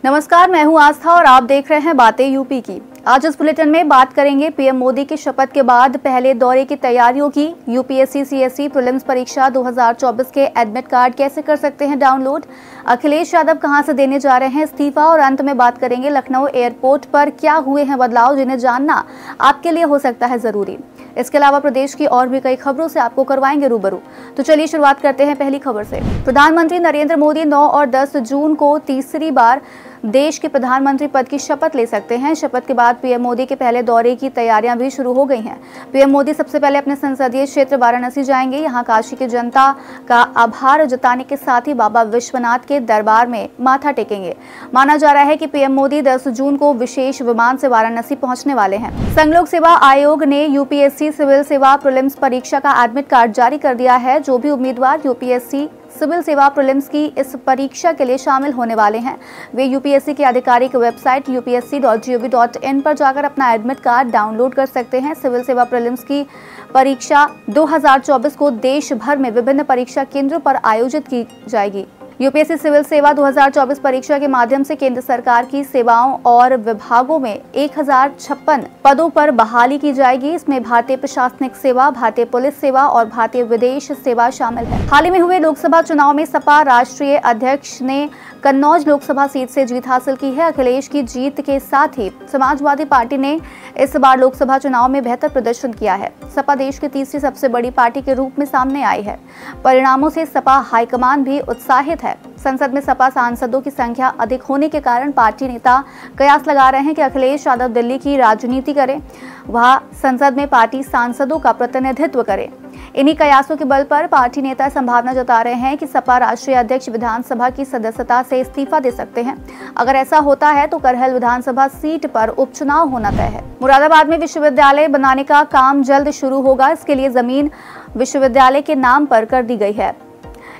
नमस्कार, मैं हूं आस्था और आप देख रहे हैं बातें यूपी की। आज इस बुलेटिन में बात करेंगे पीएम मोदी की शपथ के बाद पहले दौरे की तैयारियों की। यूपीएससी सीएसई प्रीलिम्स परीक्षा 2024 के एडमिट कार्ड कैसे कर सकते हैं डाउनलोड, अखिलेश यादव कहां से देने जा रहे हैं इस्तीफा और अंत में बात करेंगे लखनऊ एयरपोर्ट पर क्या हुए हैं बदलाव जिन्हें जानना आपके लिए हो सकता है जरूरी। इसके अलावा प्रदेश की और भी कई खबरों से आपको करवाएंगे रूबरू। तो चलिए शुरुआत करते हैं पहली खबर से। प्रधानमंत्री नरेंद्र मोदी 9 और 10 जून को तीसरी बार देश के प्रधानमंत्री पद की शपथ ले सकते हैं। शपथ के बाद पीएम मोदी के पहले दौरे की तैयारियां भी शुरू हो गई हैं। पीएम मोदी सबसे पहले अपने संसदीय क्षेत्र वाराणसी जाएंगे। यहां काशी की जनता का आभार जताने के साथ ही बाबा विश्वनाथ के दरबार में माथा टेकेंगे। माना जा रहा है कि पीएम मोदी 10 जून को विशेष विमान से वाराणसी पहुंचने वाले हैं। संघ लोक सेवा आयोग ने यूपीएससी सिविल सेवा प्रीलिम्स परीक्षा का एडमिट कार्ड जारी कर दिया है। जो भी उम्मीदवार यूपीएससी सिविल सेवा प्रीलिम्स की इस परीक्षा के लिए शामिल होने वाले हैं वे यूपीएससी की आधिकारिक वेबसाइट upsc.gov.in पर जाकर अपना एडमिट कार्ड डाउनलोड कर सकते हैं। सिविल सेवा प्रीलिम्स की परीक्षा 2024 को देश भर में विभिन्न परीक्षा केंद्रों पर आयोजित की जाएगी। यूपीएससी सिविल सेवा 2024 परीक्षा के माध्यम से केंद्र सरकार की सेवाओं और विभागों में 1056 पदों पर बहाली की जाएगी। इसमें भारतीय प्रशासनिक सेवा, भारतीय पुलिस सेवा और भारतीय विदेश सेवा शामिल है। हाल ही में हुए लोकसभा चुनाव में सपा राष्ट्रीय अध्यक्ष ने कन्नौज लोकसभा सीट से जीत हासिल की है। अखिलेश की जीत के साथ ही समाजवादी पार्टी ने इस बार लोकसभा चुनाव में बेहतर प्रदर्शन किया है। सपा देश की तीसरी सबसे बड़ी पार्टी के रूप में सामने आई है। परिणामों से सपा हाईकमान भी उत्साहित है। संसद में सपा सांसदों की संख्या अधिक होने के कारण पार्टी नेता कयास लगा रहे हैं कि अखिलेश यादव दिल्ली की राजनीति करें, वह संसद में पार्टी सांसदों का प्रतिनिधित्व करें। इन्हीं कयासों के बल पर पार्टी नेता संभावना जता रहे हैं कि सपा राष्ट्रीय अध्यक्ष विधानसभा की सदस्यता से इस्तीफा दे सकते हैं। अगर ऐसा होता है तो करहल विधानसभा सीट पर उपचुनाव होना तय है। मुरादाबाद में विश्वविद्यालय बनाने का काम जल्द शुरू होगा। इसके लिए जमीन विश्वविद्यालय के नाम पर कर दी गई है।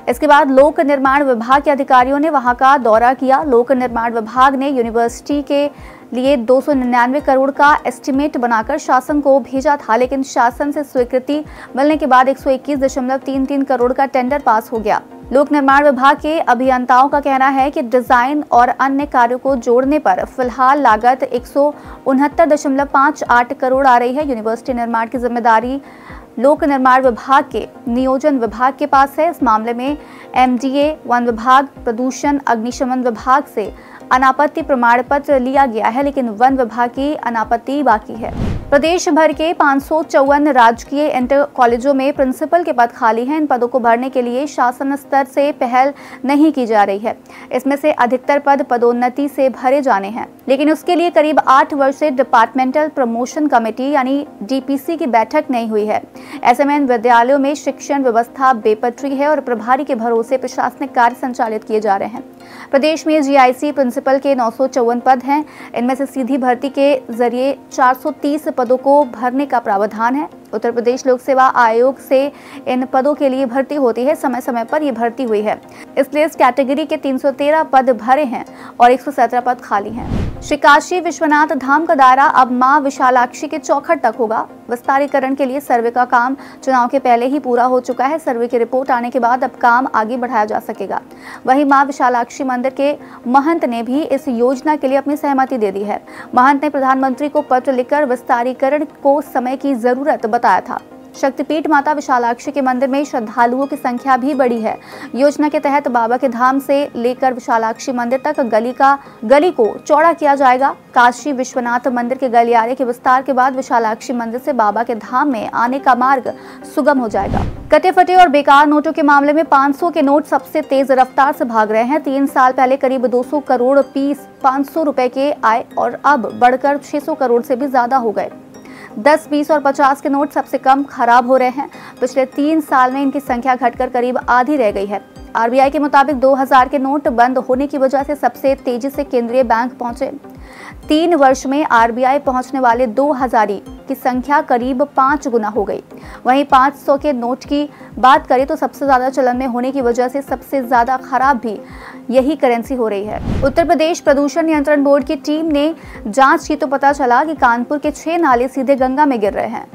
इसके बाद लोक निर्माण विभाग के अधिकारियों ने वहां का दौरा किया। लोक निर्माण विभाग ने यूनिवर्सिटी के लिए 299 करोड़ का एस्टीमेट बनाकर शासन को भेजा था, लेकिन शासन से स्वीकृति मिलने के बाद 121.33 करोड़ का टेंडर पास हो गया। लोक निर्माण विभाग के अभियंताओं का कहना है कि डिजाइन और अन्य कार्यों को जोड़ने पर फिलहाल लागत 169.58 करोड़ आ रही है। यूनिवर्सिटी निर्माण की जिम्मेदारी लोक निर्माण विभाग के नियोजन विभाग के पास है। इस मामले में एमडीए, वन विभाग, प्रदूषण अग्निशमन विभाग से अनापत्ति प्रमाण पत्र लिया गया है, लेकिन वन विभाग की अनापत्ति बाकी है। प्रदेश भर के 554 राजकीय इंटर कॉलेजों में प्रिंसिपल के पद खाली हैं। इन पदों को भरने के लिए शासन स्तर से पहल नहीं की जा रही है। इसमें से अधिकतर पद पदोन्नति से भरे जाने हैं, लेकिन उसके लिए करीब 8 वर्ष से डिपार्टमेंटल प्रमोशन कमेटी यानी डीपीसी की बैठक नहीं हुई है। ऐसे में इन विद्यालयों में शिक्षण व्यवस्था बेपटरी है और प्रभारी के भरोसे प्रशासनिक कार्य संचालित किए जा रहे हैं। प्रदेश में जीआईसी प्रिंसिपल के 954 पद हैं। इनमें से सीधी भर्ती के जरिए 430 पदों को भरने का प्रावधान है। उत्तर प्रदेश लोक सेवा आयोग से इन पदों के लिए भर्ती होती है। समय समय पर ये भर्ती हुई है, इसलिए इस कैटेगरी के 313 पद भरे हैं और 117 पद खाली हैं। श्री काशी विश्वनाथ धाम का दायरा अब मां विशालाक्षी के चौखट तक होगा। विस्तारीकरण के लिए सर्वे का काम चुनाव के पहले ही पूरा हो चुका है। सर्वे की रिपोर्ट आने के बाद अब काम आगे बढ़ाया जा सकेगा। वहीं मां विशालाक्षी मंदिर के महंत ने भी इस योजना के लिए अपनी सहमति दे दी है। महंत ने प्रधानमंत्री को पत्र लिखकर विस्तारीकरण को समय की जरूरत बताया था। शक्तिपीठ माता विशालाक्षी के मंदिर में श्रद्धालुओं की संख्या भी बढ़ी है। योजना के तहत बाबा के धाम से लेकर विशालाक्षी मंदिर तक गली को चौड़ा किया जाएगा। काशी विश्वनाथ मंदिर के गलियारे के विस्तार के बाद विशालाक्षी मंदिर से बाबा के धाम में आने का मार्ग सुगम हो जाएगा। कटे फटे और बेकार नोटों के मामले में 500 के नोट सबसे तेज रफ्तार से भाग रहे हैं। 3 साल पहले करीब 200 करोड़ पीस 500 रुपए के आए और अब बढ़कर 600 करोड़ से भी ज्यादा हो गए। 10, 20 और 50 के नोट सबसे कम खराब हो रहे हैं। पिछले 3 साल में इनकी संख्या घटकर करीब आधी रह गई है। आरबीआई के मुताबिक 2000 के नोट बंद होने की वजह से सबसे तेजी से केंद्रीय बैंक पहुंचे। 3 वर्ष में आरबीआई पहुंचने वाले 2000 की संख्या करीब 5 गुना हो गई। वहीं 500 के नोट की बात करें तो सबसे ज्यादा चलन में होने की वजह से सबसे ज्यादा खराब भी यही करेंसी हो रही है। उत्तर प्रदेश प्रदूषण नियंत्रण बोर्ड की टीम ने जांच की तो पता चला कि कानपुर के 6 नाले सीधे गंगा में गिर रहे हैं।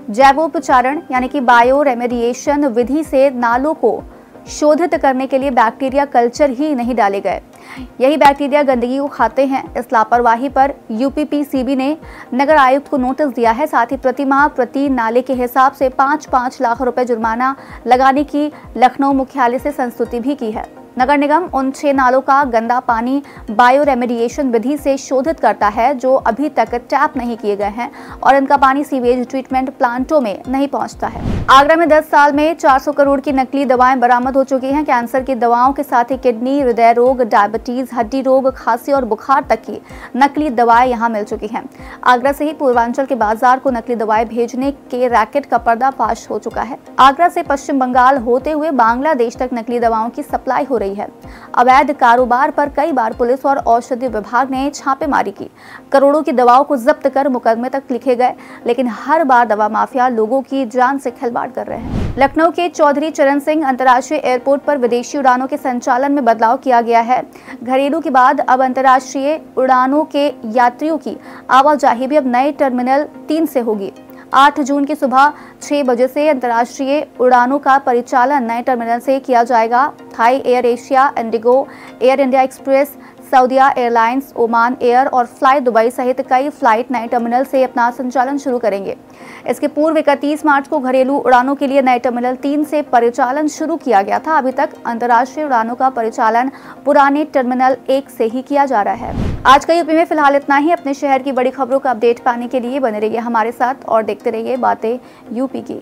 जैवोपचारण यानी कि बायो रेमेडिएशन विधि से नालों को शोधित करने के लिए बैक्टीरिया कल्चर ही नहीं डाले गए। यही बैक्टीरिया गंदगी को खाते हैं। इस लापरवाही पर यूपीपीसीबी ने नगर आयुक्त को नोटिस दिया है। साथ ही प्रति माह प्रति नाले के हिसाब से 5-5 लाख रुपए जुर्माना लगाने की लखनऊ मुख्यालय से संस्तुति भी की है। नगर निगम उन 6 नालों का गंदा पानी बायो रेमेडिएशन विधि से शोधित करता है जो अभी तक टैप नहीं किए गए हैं और इनका पानी सीवेज ट्रीटमेंट प्लांटों में नहीं पहुंचता है। आगरा में 10 साल में 400 करोड़ की नकली दवाएं बरामद हो चुकी हैं। कैंसर की दवाओं के साथ ही किडनी, हृदय रोग, डायबिटीज, हड्डी रोग, खांसी और बुखार तक की नकली दवाएं यहां मिल चुकी हैं। आगरा से ही पूर्वांचल के बाजार को नकली दवाएं भेजने के रैकेट का पर्दाफाश हो चुका है। आगरा से पश्चिम बंगाल होते हुए बांग्लादेश तक नकली दवाओं की सप्लाई हो रही है। अवैध कारोबार पर कई बार पुलिस और औषधि विभाग ने छापेमारी की। करोड़ों की दवाओं को जब्त कर मुकदमे तक लिखे गए, लेकिन हर बार दवा माफिया लोगों की जान से खिलवाड़ कर रहे हैं। लखनऊ के चौधरी चरण सिंह अंतर्राष्ट्रीय एयरपोर्ट पर विदेशी उड़ानों के संचालन में बदलाव किया गया है। घरेलू के बाद अब अंतर्राष्ट्रीय उड़ानों के यात्रियों की आवाजाही भी अब नए टर्मिनल 3 से होगी। 8 जून की सुबह 6 बजे से अंतर्राष्ट्रीय उड़ानों का परिचालन नए टर्मिनल से किया जाएगा। Thai Air Asia, IndiGo, Air India Express, Saudia airlines, Oman Air और फ्लाई दुबई सहित कई फ्लाइट नए टर्मिनल से अपना संचालन शुरू करेंगे। इसके पूर्व 31 मार्च को घरेलू उड़ानों के लिए नए टर्मिनल 3 से परिचालन शुरू किया गया था। अभी तक अंतर्राष्ट्रीय उड़ानों का परिचालन पुराने टर्मिनल 1 से ही किया जा रहा है। आज का यूपी में फिलहाल इतना ही। अपने शहर की बड़ी खबरों का अपडेट पाने के लिए बने रहिए हमारे साथ और देखते रहिए बातें यूपी की।